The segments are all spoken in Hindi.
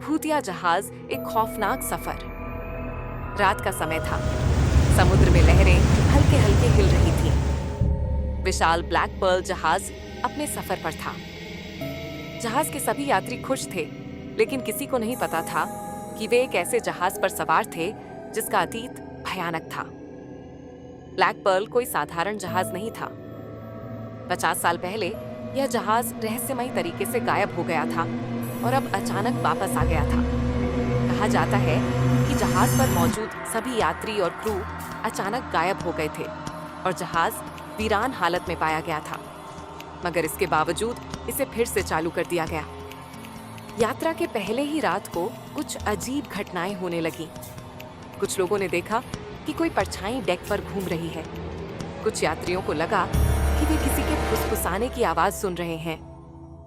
भूतिया जहाज एक खौफनाक सफर। रात का समय था। समुद्र में लहरें हल्के हल्के हिल रही थीं। विशाल ब्लैक पर्ल जहाज अपने सफर पर था। जहाज के सभी यात्री खुश थे, लेकिन किसी को नहीं पता था कि वे एक ऐसे जहाज पर सवार थे जिसका अतीत भयानक था। ब्लैक पर्ल कोई साधारण जहाज नहीं था। 50 साल पहले यह जहाज रहस्यमयी तरीके से गायब हो गया था और अब अचानक वापस आ गया था। कहा जाता है कि जहाज पर मौजूद सभी यात्री और क्रू अचानक गायब हो गए थे और जहाज वीरान हालत में पाया गया था, मगर इसके बावजूद इसे फिर से चालू कर दिया गया। यात्रा के पहले ही रात को कुछ अजीब घटनाएं होने लगीं। कुछ लोगों ने देखा कि कोई परछाई डेक पर घूम रही है। कुछ यात्रियों को लगा कि वे किसी के फुसफुसाने की आवाज सुन रहे हैं,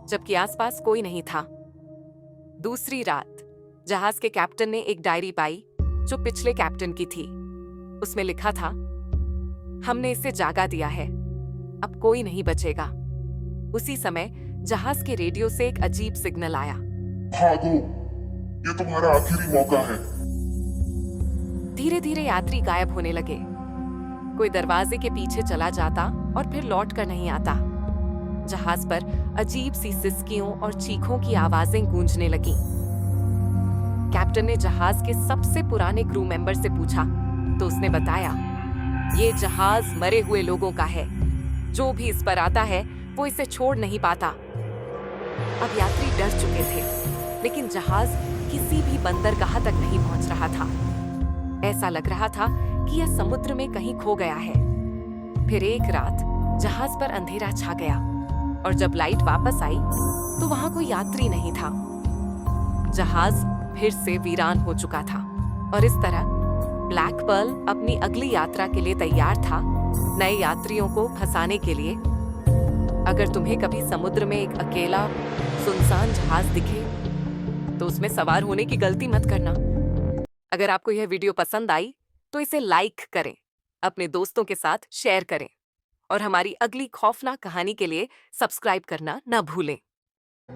जबकि आसपास कोई नहीं था। दूसरी रात जहाज के कैप्टन ने एक डायरी पाई जो पिछले कैप्टन की थी। उसमें लिखा था, हमने इसे जागा दिया है, अब कोई नहीं बचेगा। उसी समय जहाज के रेडियो से एक अजीब सिग्नल आया। भागो, ये तुम्हारा आखिरी मौका है। धीरे धीरे यात्री गायब होने लगे। कोई दरवाजे के पीछे चला जाता और फिर लौट कर नहीं आता। जहाज पर अजीब सी सिसकियों और चीखों की आवाजें गूंजने लगीं। कैप्टन ने जहाज के सबसे पुराने क्रू मेंबर से पूछा तो उसने बताया, ये जहाज मरे हुए लोगों का है। जो भी इस पर आता है वो इसे छोड़ नहीं पाता। अब यात्री डर चुके थे, लेकिन जहाज किसी भी बंदरगाह तक नहीं पहुंच रहा था। ऐसा लग रहा था कि यह समुद्र में कहीं खो गया है। फिर एक रात जहाज पर अंधेरा छा गया और जब लाइट वापस आई तो वहां कोई यात्री नहीं था। जहाज फिर से वीरान हो चुका था और इस तरह ब्लैक पर्ल अपनी अगली यात्रा के लिए तैयार था, नए यात्रियों को फंसाने के लिए। अगर तुम्हें कभी समुद्र में एक अकेला सुनसान जहाज दिखे तो उसमें सवार होने की गलती मत करना। अगर आपको यह वीडियो पसंद आई तो इसे लाइक करें, अपने दोस्तों के साथ शेयर करें और हमारी अगली खौफनाक कहानी के लिए सब्सक्राइब करना न भूलें।